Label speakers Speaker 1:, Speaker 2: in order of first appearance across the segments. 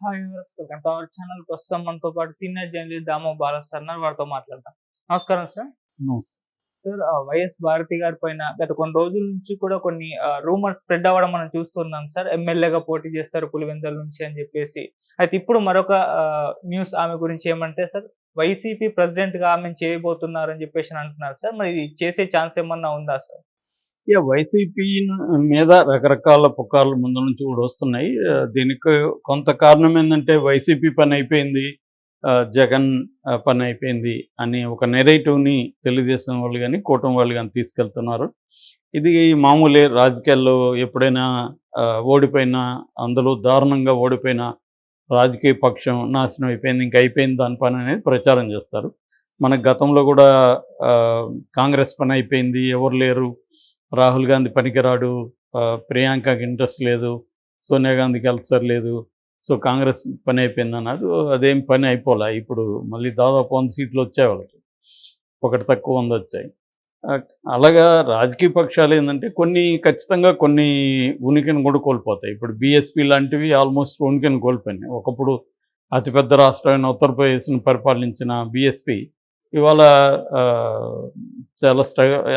Speaker 1: Hi viewers, welcome to our channel. ప్రస్తుతం మనతో పాటు senior journalist Damoh Bala sir ఉన్నారు. వారితో మాట్లాడదాం. నమస్కారం సార్.
Speaker 2: నమస్తే.
Speaker 1: సార్, వైఎస్ భారతి గారి పైన గత కొన్ని రోజుల నుంచి కూడా కొన్ని రూమర్స్ స్ప్రెడ్ అవ్వడం మనం చూస్తున్నాం సార్. ఎమ్మెల్యేగా పోటీ చేస్తారు పులివెందుల నుంచి అని చెప్పేసి. అయితే ఇప్పుడు మరొక న్యూస్ ఆమె గురించి ఏమంటే సార్, వైసీపీ ప్రెసిడెంట్‌గా ఆమెను చేయబోతున్నారని చెప్పేసి అంటున్నారు సార్. మరి ఇది చేసే ఛాన్స్ ఏమన్నా ఉందా సార్?
Speaker 2: వైసీపీ మీద రకరకాల పుకార్లు ముందు నుంచి కూడా వస్తున్నాయి. దీనికి కొంత కారణం ఏందంటే వైసీపీ పని అయిపోయింది, జగన్ పని అయిపోయింది అని ఒక నెరేటివ్‌ని తెలుగుదేశం వాళ్ళు గాని, కూటమి వాళ్ళు గాని తీసుకెళ్తున్నారు. ఇది మామూలే రాజకీయాల్లో. ఎప్పుడైనా ఓడిపోయినా, అందులో దారుణంగా ఓడిపోయిన రాజకీయ పక్షం నాశనం అయిపోయింది, ఇంక అయిపోయింది దాని పని అనేది ప్రచారం చేస్తారు. మనకు గతంలో కూడా కాంగ్రెస్ పని అయిపోయింది, ఎవరు లేరు, రాహుల్ గాంధీ పనికిరాడు, ప్రియాంకకి ఇంట్రెస్ట్ లేదు, సోనియా గాంధీకి అల్సర్ లేదు, సో కాంగ్రెస్ పని అయిపోయింది అన్నారు. అదేం పని అయిపోలే. ఇప్పుడు మళ్ళీ దాదాపు 100 సీట్లు వచ్చాయి వాళ్ళకి, ఒకటి తక్కువ 100 వచ్చాయి. అలాగా రాజకీయ పక్షాలు ఏంటంటే ఖచ్చితంగా కొన్ని ఉనికిని కూడా కోల్పోతాయి. ఇప్పుడు బీఎస్పీ లాంటివి ఆల్మోస్ట్ ఉనికిని కోల్పోయినాయి. ఒకప్పుడు అతిపెద్ద రాష్ట్రమైన ఉత్తరప్రదేశ్ను పరిపాలించిన బీఎస్పీ ఇవాళ చాలా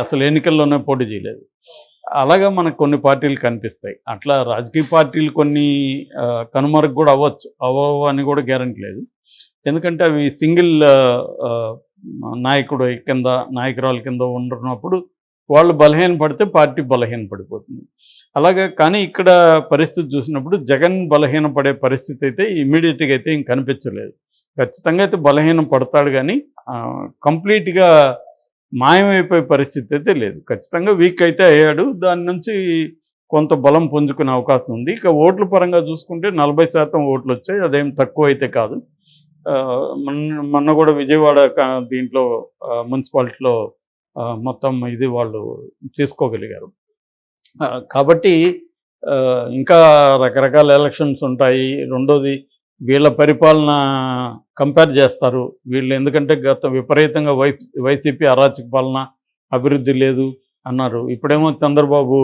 Speaker 2: అసలు ఎన్నికల్లోనే పోటీ చేయలేదు. అలాగా మనకు కొన్ని పార్టీలు కనిపిస్తాయి. అట్లా రాజకీయ పార్టీలు కొన్ని కనుమరుగు కూడా అవ్వచ్చు, అవ్వవు అని కూడా గ్యారంటీ లేదు. ఎందుకంటే అవి సింగిల్ నాయకుడు కింద, నాయకురాల కింద ఉంటున్నప్పుడు వాళ్ళు బలహీనపడితే పార్టీ బలహీనపడిపోతుంది. అలాగే కానీ ఇక్కడ పరిస్థితి చూసినప్పుడు జగన్ బలహీనపడే పరిస్థితి అయితే ఇమ్మీడియట్గా అయితే ఇంక కనిపించలేదు. ఖచ్చితంగా అయితే బలహీనం పడతాడు, కానీ కంప్లీట్గా మాయమైపోయే పరిస్థితి అయితే లేదు. ఖచ్చితంగా వీక్ అయితే అయ్యాడు. దాని నుంచి కొంత బలం పుంజుకునే అవకాశం ఉంది. ఇక ఓట్ల పరంగా చూసుకుంటే 40% ఓట్లు వచ్చాయి. అదేం తక్కువ అయితే కాదు. మొన్న కూడా విజయవాడ దీంట్లో మున్సిపాలిటీలో మొత్తం ఇది వాళ్ళు తీసుకోగలిగారు. కాబట్టి ఇంకా రకరకాల ఎలక్షన్స్ ఉంటాయి. రెండోది, వీళ్ళ పరిపాలన కంపేర్ చేస్తారు వీళ్ళు. ఎందుకంటే విపరీతంగా వైసీపీ అరాచక పాలన, అభివృద్ధి లేదు అన్నారు. ఇప్పుడేమో చంద్రబాబు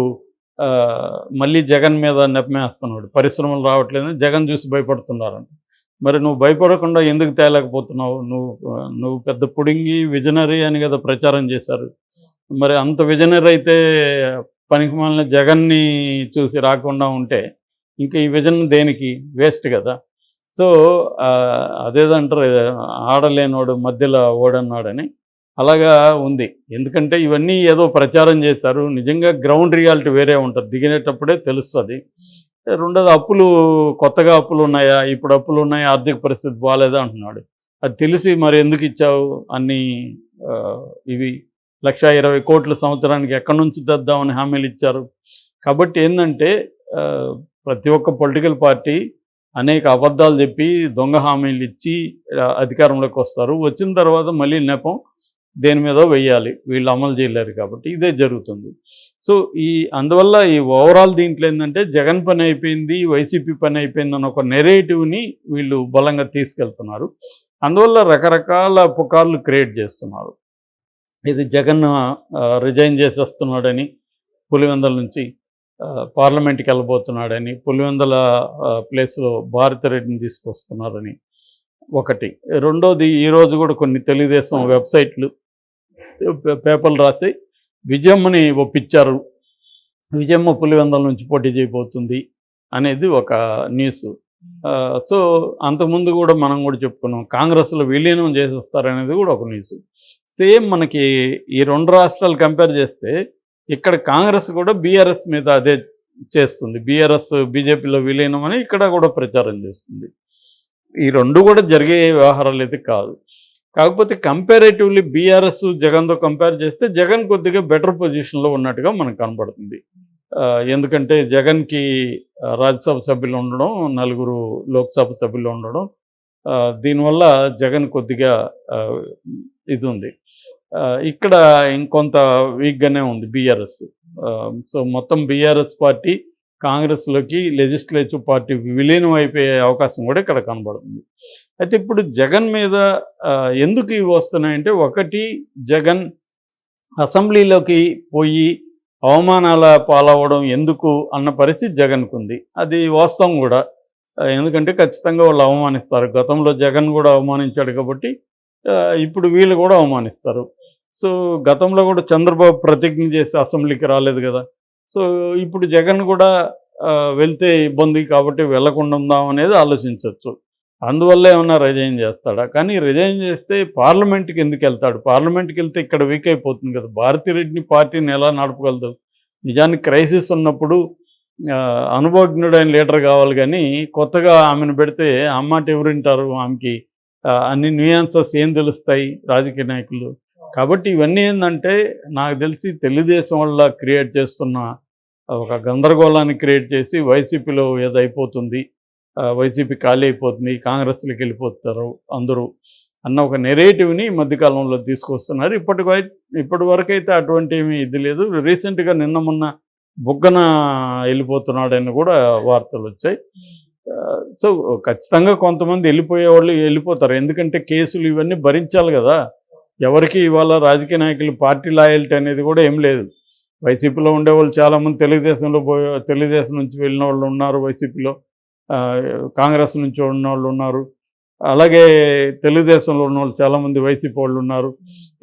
Speaker 2: మళ్ళీ జగన్ మీద నెపమేస్తున్నాడు, పరిశ్రమలు రావట్లేదని జగన్ చూసి భయపడుతున్నారంట. మరి నువ్వు భయపడకుండా ఎందుకు తేలేకపోతున్నావు? నువ్వు పెద్ద పుడింగి విజనరీ అని కదా ప్రచారం చేశారు. మరి అంత విజనరీ అయితే పనికిమాలిన జగన్ని చూసి రాకుండా ఉంటే ఇంకా ఈ విజన్ దేనికి? వేస్ట్ కదా. సో అదేదంటారు, ఆడలేనోడు మధ్యలో ఓడన్నాడని, అలాగా ఉంది. ఎందుకంటే ఇవన్నీ ఏదో ప్రచారం చేశారు. నిజంగా గ్రౌండ్ రియాలిటీ వేరే ఉంటుంది, దిగినేటప్పుడే తెలుస్తుంది. రెండోది, కొత్తగా అప్పులు ఉన్నాయా, ఇప్పుడు అప్పులు ఉన్నాయా, ఆర్థిక పరిస్థితి బాగాలేదా అంటున్నాడు. అది తెలిసి మరి ఎందుకు ఇచ్చావు అన్నీ? ఇవి 1,20 కోట్ల సంవత్సరానికి ఎక్కడి నుంచి తెద్దామని హామీలు ఇచ్చారు. కాబట్టి ఏంటంటే ప్రతి ఒక్క పొలిటికల్ పార్టీ అనేక అబద్ధాలు చెప్పి దొంగ హామీలు ఇచ్చి అధికారంలోకి వస్తారు. వచ్చిన తర్వాత మళ్ళీ నెపం దేని మీద వెయ్యాలి, వీళ్ళు అమలు చేయలేరు. కాబట్టి ఇదే జరుగుతుంది. సో అందువల్ల ఈ ఓవరాల్ దీంట్లో ఏంటంటే జగన్ పని అయిపోయింది, వైసీపీ పని అయిపోయింది అన్న ఒక నెరేటివ్ని వీళ్ళు బలంగా తీసుకెళ్తున్నారు. అందువల్ల రకరకాల పుకార్లు క్రియేట్ చేస్తున్నారు. ఇది జగన్ రిజైన్ చేసేస్తున్నాడని, పులివెందుల నుంచి పార్లమెంట్కి వెళ్ళబోతున్నాడని, పులివెందుల ప్లేస్లో భారతిరెడ్డిని తీసుకొస్తున్నారని ఒకటి. రెండోది, ఈరోజు కూడా కొన్ని తెలుగుదేశం వెబ్సైట్లు, పేపర్లు రాసి విజయమ్మని ఒప్పించారు, విజయమ్మ పులివెందుల నుంచి పోటీ చేయబోతుంది అనేది ఒక న్యూస్. సో అంతకుముందు కూడా మనం కూడా చెప్పుకున్నాం, కాంగ్రెస్లో విలీనం చేసేస్తారనేది కూడా ఒక న్యూస్. సేమ్ మనకి ఈ 2 రాష్ట్రాలు కంపేర్ చేస్తే ఇక్కడ కాంగ్రెస్ కూడా బీఆర్ఎస్ మీద అదే చేస్తుంది. బీఆర్ఎస్ బీజేపీలో విలీనం అని ఇక్కడ కూడా ప్రచారం చేస్తుంది. ఈ 2 కూడా జరిగే వ్యవహారాలు అయితే కాదు. కాకపోతే కంపారేటివ్లీ బీఆర్ఎస్ జగన్తో కంపేర్ చేస్తే జగన్ కొద్దిగా బెటర్ పొజిషన్లో ఉన్నట్టుగా మనకు కనబడుతుంది. ఎందుకంటే జగన్కి రాజ్యసభ సభ్యులు ఉండడం, 4 లోక్సభ సభ్యులు ఉండడం, దీనివల్ల జగన్ కొద్దిగా ఇది ఉంది. ఇక్కడ ఇంకొంత వీక్గానే ఉంది బీఆర్ఎస్. సో మొత్తం బీఆర్ఎస్ పార్టీ కాంగ్రెస్లోకి లెజిస్లేటివ్ పార్టీ విలీనం అయిపోయే అవకాశం కూడా ఇక్కడ కనబడుతుంది. అయితే ఇప్పుడు జగన్ మీద ఎందుకు ఇవి వస్తున్నాయంటే, ఒకటి, జగన్ అసెంబ్లీలోకి పోయి అవమానాల పాలవడం ఎందుకు అన్న పరిస్థితి జగన్కు ఉంది. అది వాస్తవం కూడా. ఎందుకంటే ఖచ్చితంగా వాళ్ళు అవమానిస్తారు. గతంలో జగన్ కూడా అవమానించాడు కాబట్టి ఇప్పుడు వీళ్ళు కూడా అవమానిస్తారు. సో గతంలో కూడా చంద్రబాబు ప్రతిజ్ఞ చేసి అసెంబ్లీకి రాలేదు కదా. సో ఇప్పుడు జగన్ కూడా వెళ్తే ఇబ్బంది కాబట్టి వెళ్లకుండా ఉందాం అనేది ఆలోచించవచ్చు. అందువల్ల ఏమన్నా రిజైన్ చేస్తాడా? కానీ రిజైన్ చేస్తే పార్లమెంట్కి ఎందుకు వెళ్తాడు? పార్లమెంట్కి వెళ్తే ఇక్కడ వీక్ అయిపోతుంది కదా. భారతిరెడ్డిని పార్టీని ఎలా నడపగలదు? నిజానికి క్రైసిస్ ఉన్నప్పుడు అనుభవజ్ఞుడైన లీడర్ కావాలి, కానీ కొత్తగా ఆమెను పెడితే ఆ మాట ఎవరు వింటారు? ఆమెకి అన్ని న్యూయాన్సెస్ ఏం తెలుస్తాయి రాజకీయ నాయకులు? కాబట్టి ఇవన్నీ ఏంటంటే నాకు తెలిసి తెలుగుదేశం వల్ల క్రియేట్ చేస్తున్న ఒక గందరగోళాన్ని క్రియేట్ చేసి వైసీపీలో ఏదో అయిపోతుంది, వైసీపీ ఖాళీ అయిపోతుంది, కాంగ్రెస్లోకి వెళ్ళిపోతారు అందరూ అన్న ఒక నెరేటివ్ని ఈ మధ్యకాలంలో తీసుకొస్తున్నారు. ఇప్పటి వరకు అయితే అటువంటి ఏమీ ఇది లేదు. రీసెంట్గా నిన్న మొన్న బుగ్గన వెళ్ళిపోతున్నాడని కూడా వార్తలు వచ్చాయి. సో ఖచ్చితంగా కొంతమంది వెళ్ళిపోయే వాళ్ళు వెళ్ళిపోతారు. ఎందుకంటే కేసులు ఇవన్నీ భరించాలి కదా. ఎవరికి ఇవాళ రాజకీయ నాయకులు పార్టీ లాయల్టీ అనేది కూడా ఏం లేదు. వైసీపీలో ఉండేవాళ్ళు చాలామంది తెలుగుదేశం నుంచి వెళ్ళిన వాళ్ళు ఉన్నారు, వైసీపీలో కాంగ్రెస్ నుంచి ఉన్న వాళ్ళు ఉన్నారు, అలాగే తెలుగుదేశంలో ఉన్న వాళ్ళు చాలామంది వైసీపీ వాళ్ళు ఉన్నారు.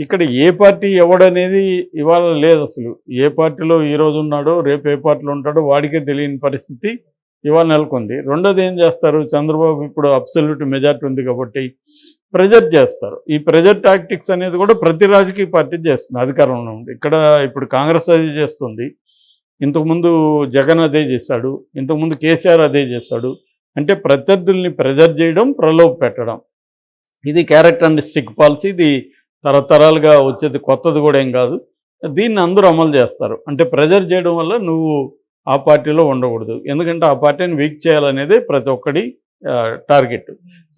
Speaker 2: ఇక్కడ ఏ పార్టీ ఎవడనేది ఇవాళ లేదు. అసలు ఏ పార్టీలో ఈరోజు ఉన్నాడో రేపు ఏ పార్టీలో ఉంటాడో వాడికే తెలియని పరిస్థితి ఇవాళ నెలకొంది. రెండోది ఏం చేస్తారు, చంద్రబాబు ఇప్పుడు అబ్సల్యూట్ మెజార్టీ ఉంది కాబట్టి ప్రెజర్ చేస్తారు. ఈ ప్రెజర్ టాక్టిక్స్ అనేది కూడా ప్రతి రాజకీయ పార్టీ చేస్తుంది అధికారంలో ఉంది. ఇక్కడ ఇప్పుడు కాంగ్రెస్ అదే చేస్తుంది, ఇంతకుముందు జగన్ అదే చేశాడు, ఇంతకుముందు కేసీఆర్ అదే చేశాడు. అంటే ప్రత్యర్థుల్ని ప్రెజర్ చేయడం, ప్రలోభ పెట్టడం, ఇది క్యారెక్టర్ అండ్ స్టిక్ పాలసీ. ఇది తరతరాలుగా వచ్చేది, కొత్తది కూడా ఏం కాదు. దీన్ని అందరూ అమలు చేస్తారు. అంటే ప్రెజర్ చేయడం వల్ల నువ్వు ఆ పార్టీలో ఉండకూడదు, ఎందుకంటే ఆ పార్టీని వీక్ చేయాలనేది ప్రతి ఒక్కడి టార్గెట్.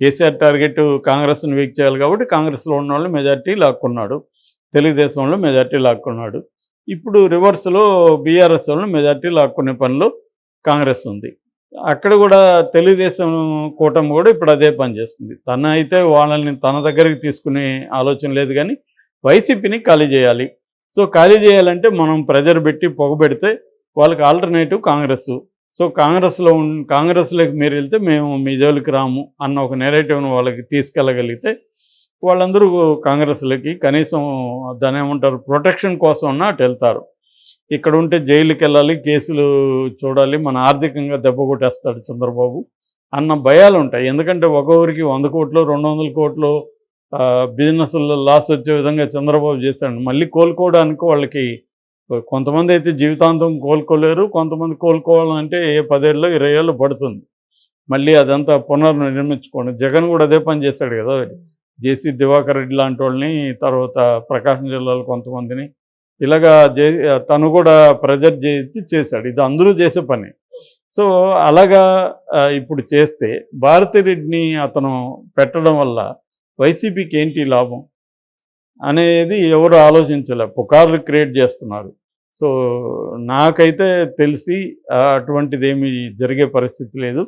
Speaker 2: కేసీఆర్ టార్గెట్ కాంగ్రెస్ని వీక్ చేయాలి కాబట్టి కాంగ్రెస్లో ఉన్న వాళ్ళు మెజార్టీ లాక్కున్నాడు, తెలుగుదేశంలో మెజార్టీ లాక్కున్నాడు. ఇప్పుడు రివర్స్లో బీఆర్ఎస్ వాళ్ళు మెజార్టీ లాక్కునే పనిలో కాంగ్రెస్ ఉంది. అక్కడ కూడా తెలుగుదేశం కూటమి కూడా ఇప్పుడు అదే పని చేస్తుంది. తన అయితే వాళ్ళని తన దగ్గరికి తీసుకునే ఆలోచన లేదు, కానీ వైసీపీని ఖాళీ చేయాలి. సో ఖాళీ చేయాలంటే మనం ప్రెజర్ పెట్టి పొగబెడితే వాళ్ళకి ఆల్టర్నేటివ్ కాంగ్రెస్. సో కాంగ్రెస్లోకి మీరు వెళ్తే మేము మీ జోలికి రాము అన్న ఒక నెరేటివ్ను వాళ్ళకి తీసుకెళ్ళగలిగితే వాళ్ళందరూ కాంగ్రెస్లోకి కనీసం దాని ఏమంటారు ప్రొటెక్షన్ కోసం అన్న అటు వెళ్తారు. ఇక్కడ ఉంటే జైలుకి వెళ్ళాలి, కేసులు చూడాలి, మన ఆర్థికంగా దెబ్బ కొట్టేస్తాడు చంద్రబాబు అన్న భయాలు ఉంటాయి. ఎందుకంటే ఒక ఊరికి 100 కోట్లు 200 కోట్లు బిజినెస్లో లాస్ వచ్చే విధంగా చంద్రబాబు చేశాడు. మళ్ళీ కోలుకోవడానికి వాళ్ళకి కొంతమంది అయితే జీవితాంతం కోలుకోలేరు, కొంతమంది కోలుకోవాలంటే 10 ఏళ్ళు 20 ఏళ్ళు పడుతుంది మళ్ళీ అదంతా పునర్నిర్మించుకోండి. జగన్ కూడా అదే పని చేశాడు కదా, జేసీ దివాకర్ రెడ్డి లాంటి వాళ్ళని, తర్వాత ప్రకాశం జిల్లాలో కొంతమందిని ఇలాగా తను కూడా ప్రెజర్ చేశాడు. ఇది అందరూ చేసే పని. సో అలాగా ఇప్పుడు చేస్తే భారతిరెడ్డిని అతను పెట్టడం వల్ల వైసీపీకి ఏంటి లాభం అనేది ఎవరు ఆలోచించలే, పుకార్లు క్రియేట్ చేస్తున్నారు. సో నాకైతే తెలిసి అటువంటిది ఏమీ జరిగే పరిస్థితి లేదు.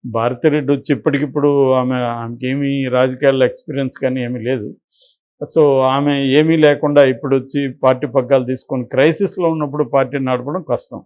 Speaker 2: భారతిరెడ్డి వచ్చి ఇప్పటికిప్పుడు ఆమెకేమీ రాజకీయాల్లో ఎక్స్పీరియన్స్ కానీ ఏమీ లేదు. సో ఆమె ఏమీ లేకుండా ఇప్పుడు వచ్చి పార్టీ పగ్గాలు తీసుకొని క్రైసిస్లో ఉన్నప్పుడు పార్టీని నడపడం కష్టం.